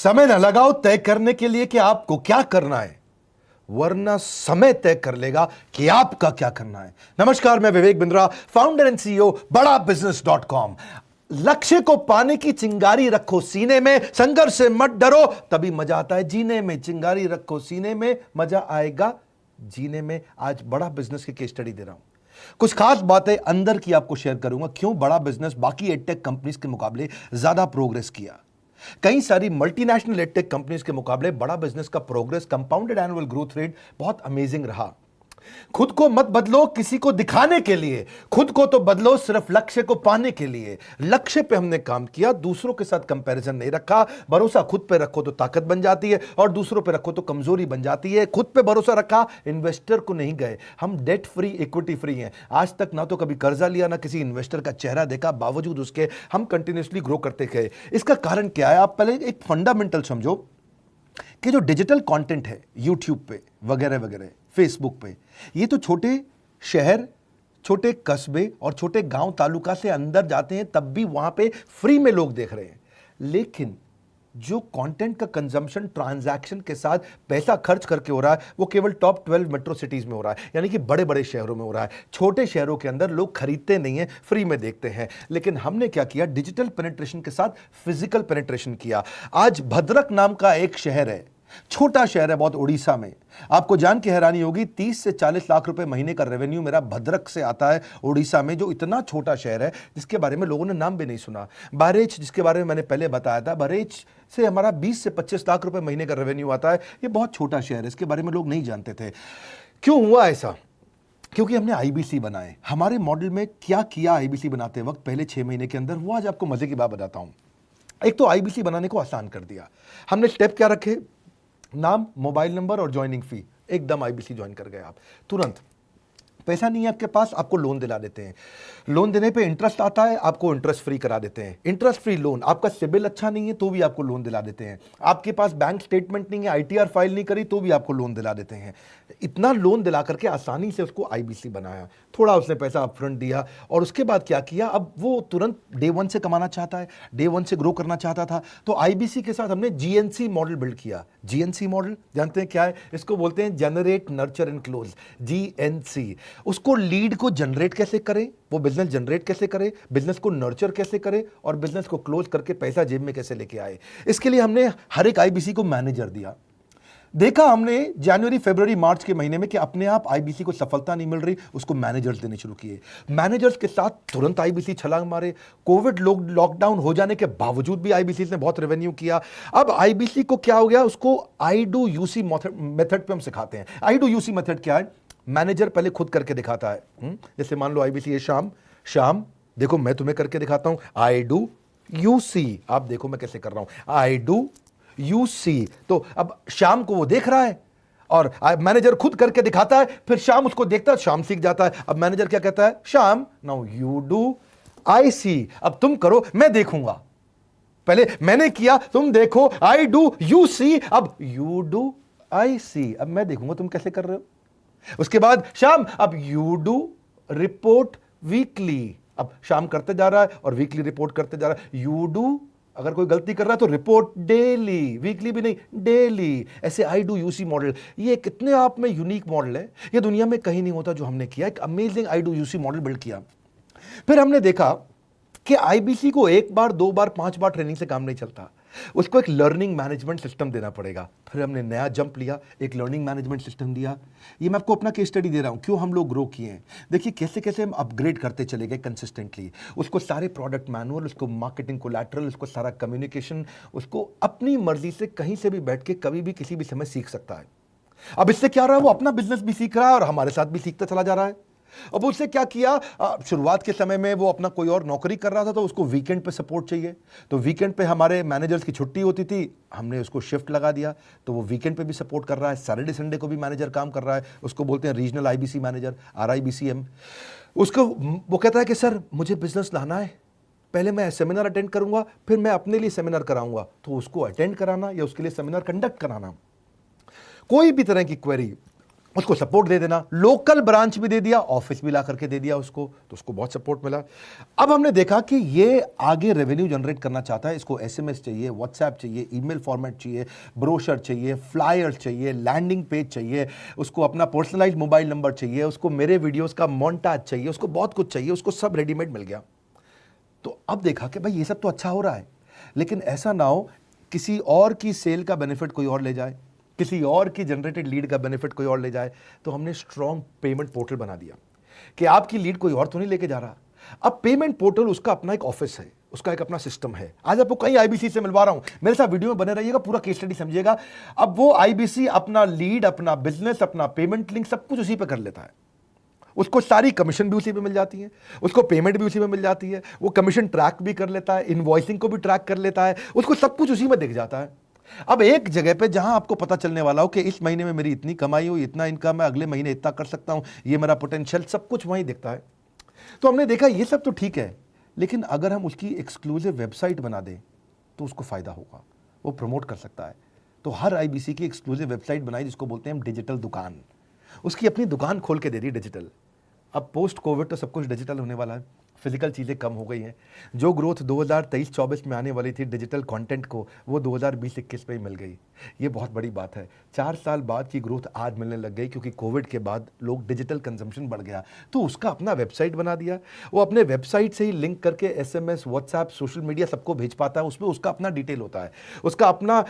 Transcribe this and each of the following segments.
समय न लगाओ तय करने के लिए कि आपको क्या करना है, वरना समय तय कर लेगा कि आपका क्या करना है। नमस्कार, मैं Vivek Bindra, founder and CEO बड़ा बिजनेस .com। लक्ष्य को पाने की चिंगारी रखो सीने में, संघर्ष से मत डरो, तभी मजा आता है जीने में। चिंगारी रखो सीने में, मजा आएगा जीने में। आज बड़ा बिजनेस की केस स्टडी दे रहा हूं, कुछ खास बातें अंदर की आपको शेयर करूंगा, क्यों बड़ा बिजनेस बाकी एडटेक कंपनीज के मुकाबले ज्यादा प्रोग्रेस किया। कई सारी मल्टीनेशनल एडटेक कंपनीज के मुकाबले बड़ा बिजनेस का progress, compounded annual growth rate बहुत अमेजिंग रहा। खुद को मत बदलो किसी को दिखाने के लिए, खुद को तो बदलो सिर्फ लक्ष्य को पाने के लिए। लक्ष्य पे हमने काम किया, दूसरों के साथ कंपैरिजन नहीं रखा। भरोसा खुद पे रखो तो ताकत बन जाती है, और दूसरों पे रखो तो कमजोरी बन जाती है। खुद पे भरोसा रखा, इन्वेस्टर को नहीं गए। हम डेट फ्री, इक्विटी फ्री हैं। आज तक ना तो कभी कर्जा लिया, ना किसी इन्वेस्टर का चेहरा देखा, बावजूद उसके हम कंटिन्यूसली ग्रो करते गए। इसका कारण क्या है? आप पहले एक फंडामेंटल समझो कि जो डिजिटल कंटेंट है यूट्यूब पे वगैरह वगैरह, फेसबुक पे, ये तो छोटे शहर, छोटे कस्बे और छोटे गांव तालुका से अंदर जाते हैं, तब भी वहां पे फ्री में लोग देख रहे हैं। लेकिन जो कंटेंट का कंजम्पशन ट्रांजैक्शन के साथ पैसा खर्च करके हो रहा है, वो केवल टॉप 12 मेट्रो सिटीज में हो रहा है, यानी कि बड़े बड़े शहरों में हो रहा है। छोटे शहरों के अंदर लोग खरीदते नहीं हैं, फ्री में देखते हैं। लेकिन हमने क्या किया? डिजिटल पेनिट्रेशन के साथ फिजिकल पेनिट्रेशन किया। आज भद्रक नाम का एक शहर है, छोटा शहर है बहुत, उड़ीसा में। आपको जान के हैरानी होगी, 30 से 40 लाख रुपए महीने का रेवेन्यू मेरा भद्रक से आता है, उड़ीसा में, जो इतना छोटा शहर है जिसके बारे में लोगों ने नाम भी नहीं सुना। बहरेच, जिसके बारे में मैंने पहले बताया था, बहरेच से हमारा 20 से 25 लाख रुपए महीने का रेवेन्यू आता है। ये बहुत छोटा शहर है, इसके बारे में लोग नहीं जानते थे। क्यों हुआ ऐसा? क्योंकि हमने आईबीसी बनाए। हमारे मॉडल में क्या किया आईबीसी बनाते वक्त पहले 6 महीने के अंदर, वो आज आपको मजे की बात बताता हूं। एक तो आईबीसी बनाने को आसान कर दिया हमने। स्टेप क्या रखे? नाम, मोबाइल नंबर और ज्वाइनिंग फी, एकदम आईबीसी ज्वाइन कर गए आप तुरंत। पैसा नहीं है आपके पास, आपको लोन दिला देते हैं। लोन देने पे इंटरेस्ट आता है, आपको इंटरेस्ट फ्री करा देते हैं। Interest free loan. आपका सिबिल अच्छा नहीं है तो भी आपको लोन दिला देते हैं। आपके पास बैंक स्टेटमेंट नहीं है, आईटीआर फाइल नहीं करी तो भी आपको लोन दिला देते हैं। इतना लोन दिला करके आसानी से उसको आईबीसी बनाया। थोड़ा उसने पैसा अपफ्रंट दिया, और उसके बाद क्या किया? अब वो तुरंत डे 1 से कमाना चाहता है, डे 1 से ग्रो करना चाहता था। तो आईबीसी के साथ हमने जीएनसी मॉडल बिल्ड किया। जीएनसी मॉडल जानते हैं क्या है? इसको बोलते हैं generate, nurture and close, GNC. उसको लीड को जनरेट कैसे करें, वो बिजनेस जनरेट कैसे करे, बिजनेस को नर्चर कैसे करे, और बिजनेस को क्लोज करके पैसा जेब में कैसे लेके आए। इसके लिए हमने हर एक आईबीसी को मैनेजर दिया। देखा हमने जनवरी, फरवरी, मार्च के महीने में कि अपने आप आईबीसी को सफलता नहीं मिल रही, उसको मैनेजर्स देने शुरू किए। मैनेजर्स के साथ तुरंत आईबीसी छलांग मारे। कोविड लॉकडाउन हो जाने के बावजूद भी आईबीसी ने बहुत रेवेन्यू किया। अब आईबीसी को क्या हो गया? उसको आई डू यूसी मेथड पे हम सिखाते हैं। आई डू यूसी मेथड क्या है? मैनेजर पहले खुद करके दिखाता है। जैसे मान लो आईबीसी है, शाम देखो मैं तुम्हें करके दिखाता हूं, आई डू यू सी। आप देखो मैं कैसे कर रहा हूं, आई डू यू सी। तो अब शाम को वो देख रहा है, और मैनेजर खुद करके दिखाता है, फिर शाम उसको देखता है, शाम सीख जाता है। अब मैनेजर क्या कहता है? शाम, नाउ यू डू, आई सी। अब तुम करो, मैं देखूंगा। पहले मैंने किया, तुम देखो, आई डू यू सी, अब यू डू आई सी, अब मैं देखूंगा तुम कैसे कर रहे हो। उसके बाद शाम, अब यू डू रिपोर्ट वीकली। अब शाम करते जा रहा है और वीकली रिपोर्ट करते जा रहा है। यू डू, अगर कोई गलती कर रहा है तो रिपोर्ट डेली, वीकली भी नहीं, डेली। ऐसे आई डू यूसी मॉडल, ये कितने आप में यूनिक मॉडल है, ये दुनिया में कहीं नहीं होता जो हमने किया। एक amazing I do UC model build किया। फिर हमने देखा कि आईबीसी को 1 बार, 2 बार, 5 बार ट्रेनिंग से काम नहीं चलता, उसको एक लर्निंग मैनेजमेंट सिस्टम देना पड़ेगा। फिर हमने नया जंप लिया, एक लर्निंग मैनेजमेंट सिस्टम दिया। ये मैं आपको अपना केस स्टडी दे रहा हूं, क्यों हम लोग ग्रो किए हैं। देखिए कैसे कैसे हम अपग्रेड करते चले गए कंसिस्टेंटली। उसको सारे प्रोडक्ट मैनुअल, उसको मार्केटिंग कोलैटरल, उसको सारा कम्युनिकेशन, उसको अपनी मर्जी से कहीं से भी बैठ के कभी भी किसी भी समय सीख सकता है। अब इससे क्या रहा है? वो अपना बिजनेस भी सीख रहा है और हमारे साथ भी सीखता चला जा रहा है। अब उससे क्या किया? शुरुआत के समय में वो अपना कोई और नौकरी कर रहा था, तो उसको वीकेंड पे सपोर्ट चाहिए। तो वीकेंड पे हमारे मैनेजर्स की छुट्टी होती थी, हमने उसको शिफ्ट लगा दिया, तो वो वीकेंड पे भी सपोर्ट कर रहा है। सैटरडे संडे को भी मैनेजर काम कर रहा है, उसको बोलते हैं रीजनल आईबीसी मैनेजर, RIBCM। उसको वो कहता है कि सर मुझे बिजनेस लाना है, पहले मैं सेमिनार अटेंड करूंगा, फिर मैं अपने लिए सेमिनार कराऊंगा। तो उसको अटेंड कराना या उसके लिए सेमिनार कंडक्ट कराना, कोई भी तरह की क्वेरी, उसको सपोर्ट दे देना, लोकल ब्रांच भी दे दिया, ऑफिस भी ला करके दे दिया उसको, तो उसको बहुत सपोर्ट मिला। अब हमने देखा कि ये आगे रेवेन्यू जनरेट करना चाहता है, इसको एसएमएस चाहिए, व्हाट्सएप चाहिए, ईमेल फॉर्मेट चाहिए, ब्रोशर चाहिए, फ्लायर चाहिए, लैंडिंग पेज चाहिए, उसको अपना पर्सनलाइज्ड मोबाइल नंबर चाहिए, उसको मेरे वीडियोस का मोन्टाज चाहिए, उसको बहुत कुछ चाहिए, उसको सब रेडीमेड मिल गया। तो अब देखा कि भाई ये सब तो अच्छा हो रहा है, लेकिन ऐसा ना हो किसी और की सेल का बेनिफिट कोई और ले जाए, किसी और की जनरेटेड लीड का बेनिफिट कोई और ले जाए। तो हमने स्ट्रॉन्ग पेमेंट पोर्टल बना दिया कि आपकी लीड कोई और तो नहीं लेके जा रहा। अब पेमेंट पोर्टल उसका अपना एक ऑफिस है, उसका एक अपना सिस्टम है। आज आपको कई आईबीसी से मिलवा रहा हूं, मेरे साथ वीडियो में बने रहिएगा, पूरा केस स्टडी समझिएगा। अब वो आईबीसी अपना लीड, अपना बिजनेस, अपना पेमेंट लिंक सब कुछ उसी पे कर लेता है। उसको सारी कमीशन भी उसी पे मिल जाती है, उसको पेमेंट भी उसी में मिल जाती है, वो कमीशन ट्रैक भी कर लेता है, इनवॉइसिंग को भी ट्रैक कर लेता है, उसको सब कुछ उसी में दिख जाता है। अब एक जगह पे जहां आपको पता चलने वाला हो कि इस महीने में मेरी इतनी कमाई हुई, इतना इनकम है, अगले महीने इतना कर सकता हूं, ये मेरा पोटेंशियल, सब कुछ वहीं दिखता है। तो हमने देखा ये सब तो ठीक है, लेकिन अगर हम उसकी एक्सक्लूसिव वेबसाइट बना दें तो उसको फायदा होगा, वो प्रमोट कर सकता है। तो हर आईबीसी की एक्सक्लूसिव वेबसाइट बनाई, जिसको बोलते हैं हम डिजिटल दुकान। उसकी अपनी दुकान खोल के दे दी डिजिटल। अब पोस्ट कोविड तो सब कुछ डिजिटल होने वाला है, फिजिकल चीज़ें कम हो गई हैं। जो ग्रोथ 2023-24 में आने वाली थी डिजिटल कंटेंट को, वो 2020-21 में ही मिल गई। ये बहुत बड़ी बात है। 4 साल बाद की ग्रोथ आज मिलने लग गई, क्योंकि कोविड के बाद लोग डिजिटल कंजम्पशन बढ़ गया। तो उसका अपना वेबसाइट बना दिया, वो अपने वेबसाइट से ही लिंक करके एसएमएस, व्हाट्सएप, सोशल मीडिया सबको भेज पाता है। उसमें उसका अपना डिटेल होता है, उसका अपना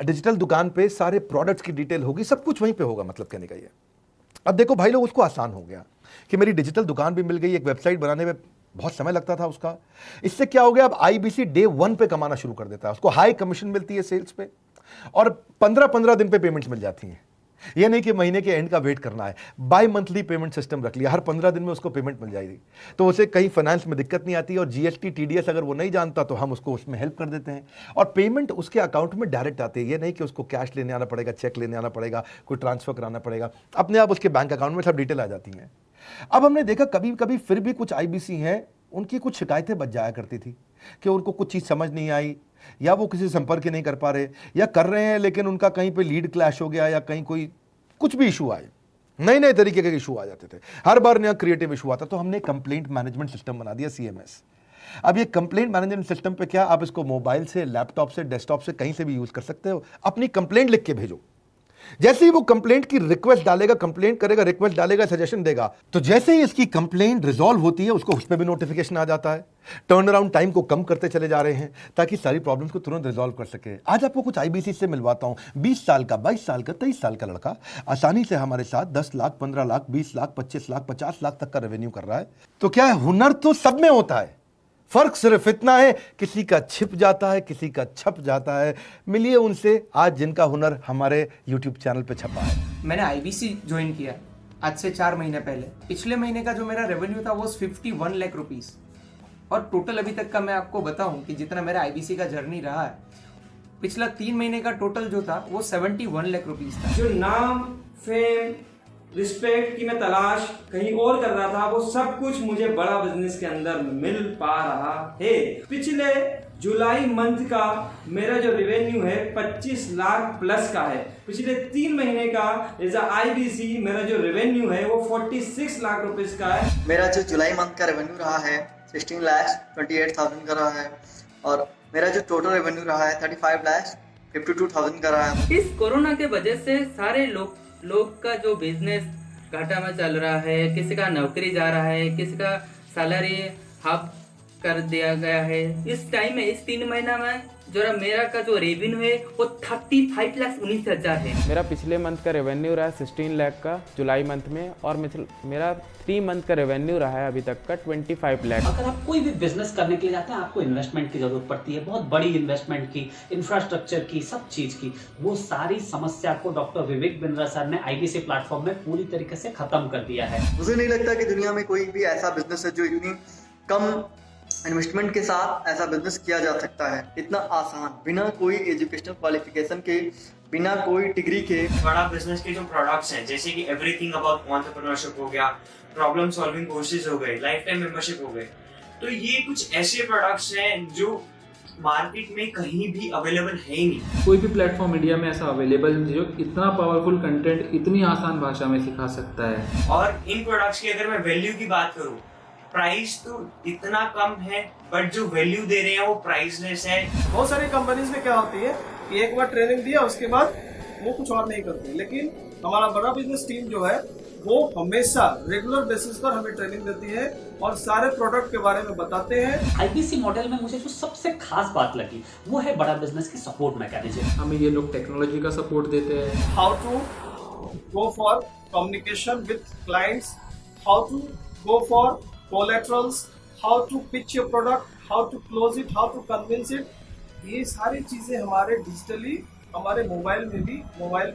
डिजिटल दुकान पे सारे प्रोडक्ट्स की डिटेल होगी, सब कुछ वहीं पर होगा। मतलब कहने का ये, अब देखो भाई लोग, उसको आसान हो गया कि मेरी डिजिटल दुकान भी मिल गई। एक वेबसाइट बनाने में बहुत समय लगता था उसका। इससे क्या हो गया, अब आईबीसी डे 1 पे कमाना शुरू कर देता है। उसको हाई कमीशन मिलती है सेल्स पे, और 15-15 दिन पे पेमेंट्स मिल जाती हैं। ये नहीं कि महीने के एंड का वेट करना है, बाई मंथली पेमेंट सिस्टम रख लिया, हर 15 दिन में उसको पेमेंट मिल जाएगी। तो उसे कहीं फाइनेंस में दिक्कत नहीं आती, और जीएसटी, टीडीएस अगर वो नहीं जानता तो हम उसको उसमें हेल्प कर देते हैं, और पेमेंट उसके अकाउंट में डायरेक्ट आती है। ये नहीं कि उसको कैश लेने आना पड़ेगा, चेक लेने आना पड़ेगा, कोई ट्रांसफर कराना पड़ेगा, अपने आप उसके बैंक अकाउंट में सब डिटेल आ जाती हैं। अब हमने देखा कभी कभी फिर भी कुछ आईबीसी हैं, उनकी कुछ शिकायतें बच जाया करती थी कि उनको कुछ चीज़ समझ नहीं आई, या वो किसी संपर्क ही नहीं कर पा रहे, या कर रहे हैं लेकिन उनका कहीं पे लीड क्लैश हो गया, या कहीं कोई कुछ भी इशू आए, नए नए तरीके के इशू आ जाते थे, हर बार नया क्रिएटिव इशू आता। तो हमने कंप्लेंट मैनेजमेंट सिस्टम बना दिया, सीएमएस। अब ये कंप्लेंट मैनेजमेंट सिस्टम पे क्या, आप इसको मोबाइल से, लैपटॉप से, डेस्कटॉप से, कहीं से भी यूज कर सकते हो। अपनी कंप्लेंट लिख के भेजो, जैसे ही वो कंप्लेंट की रिक्वेस्ट डालेगा, कंप्लेंट करेगा, रिक्वेस्ट डालेगा, सजेशन देगा, तो जैसे ही इसकी कंप्लेंट रिजॉल्व होती है उसको उस पर भी नोटिफिकेशन आ जाता है। टर्न अराउंड टाइम को कम करते चले जा रहे हैं ताकि सारी प्रॉब्लम्स को तुरंत रिजॉल्व कर सके। आज आपको कुछ आईबीसी से मिलवाता हूं। 20 साल का, 22 साल का, 23 साल का लड़का आसानी से हमारे साथ 10 लाख, 15 लाख, 20 लाख, 25 लाख, 50 लाख तक का रेवेन्यू कर रहा है। तो क्या है, हुनर तो सब में होता है, फर्क सिर्फ इतना है किसी का छिप जाता है, किसी का छप जाता है। मिलिए उनसे आज जिनका हुनर हमारे YouTube चैनल पे छपा है। मैंने आईबीसी ज्वाइन किया आज से 4 महीने पहले। पिछले महीने का जो मेरा रेवेन्यू था वो 51 लाख रुपीस, और टोटल अभी तक का मैं आपको बताऊं कि जितना मेरा आईबीसी का जर्नी रहा है, पिछला 3 महीने का टोटल जो था वो 71 लाख रुपीस था। जो नाम, फेम, रिस्पेक्ट की मैं तलाश कहीं और कर रहा था, वो सब कुछ मुझे बड़ा बिजनेस के अंदर मिल पा रहा है। पिछले जुलाई मंथ का मेरा जो रेवेन्यू है 25 लाख प्लस का है। पिछले 3 महीने का एज आईबीसी मेरा जो रेवेन्यू है वो 46 लाख रुपीस का है। मेरा जो जुलाई मंथ का रेवेन्यू रहा है 16,28,000 का रहा है, और मेरा जो टोटल रेवेन्यू रहा है 35,52,000 का रहा है। इस कोरोना के वजह से सारे लोग का जो बिजनेस घाटा में चल रहा है, किसी का नौकरी जा रहा है, किसी का सैलरी हाफ कर दिया गया है। इस टाइम में, इस 3 महीना में जो मेरा का जो रेवेन्यू है वो 35,19,000 है। मेरा पिछले मंथ का रेवेन्यू रहा है 16 लाख का जुलाई मंथ में, और मेरा 3 मंथ का रेवेन्यू रहा है अभी तक का 25 लाख। अगर आप कोई भी बिजनेस करने के लिए जाते हैं, आपको इन्वेस्टमेंट की जरूरत पड़ती है, बहुत बड़ी इन्वेस्टमेंट की, इंफ्रास्ट्रक्चर की, सब चीज की। वो सारी समस्या को डॉक्टर विवेक बिंद्रा सर ने आईबीसी प्लेटफॉर्म में पूरी तरीके से खत्म कर दिया है। मुझे नहीं लगता कि दुनिया में कोई भी ऐसा बिजनेस है जो इतनी कम इन्वेस्टमेंट के साथ ऐसा बिजनेस किया जा सकता है, इतना आसान, बिना कोई एजुकेशनल क्वालिफिकेशन के, बिना कोई डिग्री के। बड़ा बिजनेस के जो प्रोडक्ट्स हैं, जैसे कि एवरीथिंग अबाउट एंटरप्रेन्योरशिप हो गया, प्रॉब्लम सॉल्विंग कोर्सेज हो गए, लाइफ टाइम मेंबरशिप हो गए, तो ये कुछ ऐसे प्रोडक्ट्स हैं जो मार्केट में कहीं भी अवेलेबल है ही नहीं। कोई भी प्लेटफॉर्म इंडिया में ऐसा अवेलेबल नहीं जो इतना पावरफुल कंटेंट इतनी आसान भाषा में सिखा सकता है। और इन प्रोडक्ट्स की अगर मैं वैल्यू की बात करूं, प्राइस तो इतना कम है बट जो वैल्यू दे रहे हैं वो प्राइसलेस है। बहुत सारी कंपनीज में क्या होती है कि एक बार ट्रेनिंग दिया उसके बाद वो कुछ और नहीं करते, लेकिन हमारा बड़ा बिजनेस टीम जो है वो हमेशा रेगुलर बेसिस पर हमें ट्रेनिंग देती है और सारे प्रोडक्ट के बारे में बताते हैं। आईबीसी मॉडल में मुझे जो सबसे खास बात लगी वो है बड़ा बिजनेस की सपोर्ट मैकेनिज्म। हमें ये लोग टेक्नोलॉजी का सपोर्ट देते हैं। How to go for communication with clients, how to go for collaterals, how to pitch your product, how to close it, how to convince it, ये सारी चीजें हमारे डिजिटली हमारे मोबाइल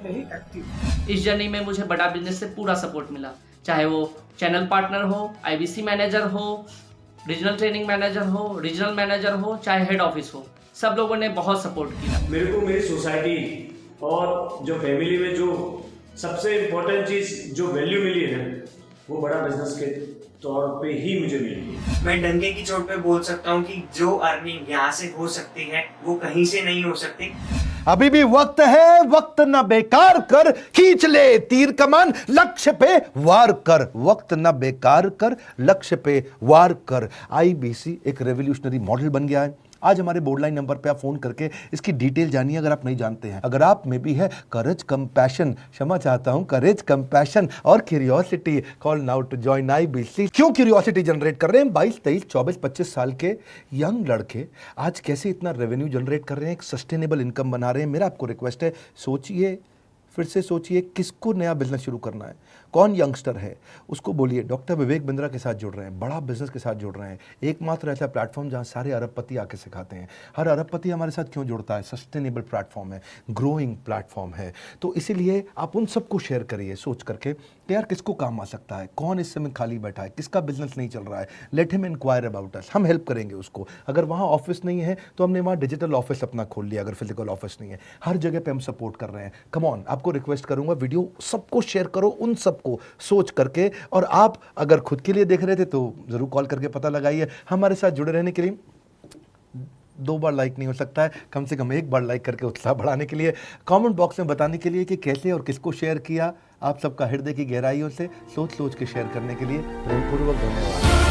में ही एक्टिव है। इस जर्नी में मुझे बड़ा बिजनेस से पूरा सपोर्ट मिला, चाहे वो चैनल पार्टनर हो, आईबीसी मैनेजर हो, रीजनल ट्रेनिंग मैनेजर हो, रीजनल मैनेजर हो, चाहे हेड ऑफिस हो, सब लोगों ने बहुत सपोर्ट किया। मेरे को मेरी सोसाइटी और जो फैमिली में जो सबसे इम्पोर्टेंट चीज जो वैल्यू मिली है वो बड़ा बिजनेस के तौर पे ही मुझे मिली है। मैं डंके की चोट पे बोल सकता हूँ कि जो अर्निंग यहाँ से हो सकती है वो कहीं से नहीं हो सकती। अभी भी वक्त है, वक्त न बेकार कर, खींच ले तीर कमान, लक्ष्य पे वार कर, वक्त न बेकार कर, लक्ष्य पे वार कर। आईबीसी एक रेवोल्यूशनरी मॉडल बन गया है। आज हमारे बोर्ड लाइन नंबर पे आप फोन करके इसकी डिटेल जानिए अगर आप नहीं जानते हैं। अगर आप में भी है करेज, कंपैशन, क्षमा चाहता हूं, करेज, कंपैशन और curiosity, call now to join IBC. क्यों क्यूरियोसिटी जनरेट कर रहे हैं? 22, 23, 24, 25 साल के यंग लड़के आज कैसे इतना रेवेन्यू जनरेट कर रहे हैं, एक सस्टेनेबल इनकम बना रहे हैं। मेरा आपको रिक्वेस्ट है, सोचिए, फिर से सोचिए, किसको नया बिजनेस शुरू करना है, कौन यंगस्टर है, उसको बोलिए डॉक्टर विवेक बिंद्रा के साथ जुड़ रहे हैं, बड़ा बिजनेस के साथ जुड़ रहे हैं। एकमात्र ऐसा प्लेटफॉर्म जहां सारे अरबपति आके सिखाते हैं। हर अरबपति हमारे साथ क्यों जुड़ता है? सस्टेनेबल प्लेटफॉर्म है, ग्रोइंग प्लेटफॉर्म है। तो इसीलिए आप उन सबको शेयर करिए सोच करके कि यार किसको काम आ सकता है, कौन इस समय खाली बैठा है, किसका बिजनेस नहीं चल रहा है, let him enquire about us, हम हेल्प करेंगे उसको। अगर वहाँ ऑफिस नहीं है तो हमने वहाँ डिजिटल ऑफिस अपना खोल लिया, अगर फिजिकल ऑफिस नहीं है, हर जगह पे हम सपोर्ट कर रहे हैं। कम ऑन, आपको रिक्वेस्ट करूंगा वीडियो सबको शेयर करो, उन सबको सोच करके। और आप अगर खुद के लिए देख रहे थे तो जरूर कॉल करके पता लगाइए। हमारे साथ जुड़े रहने के लिए 2 बार लाइक नहीं हो सकता है, कम से कम 1 बार लाइक करके उत्साह बढ़ाने के लिए, कमेंट बॉक्स में बताने के लिए कि कैसे और किसको शेयर किया। आप सबका हृदय की गहराइयों से सोच सोच के शेयर करने के लिए प्रेमपूर्वक धन्यवाद।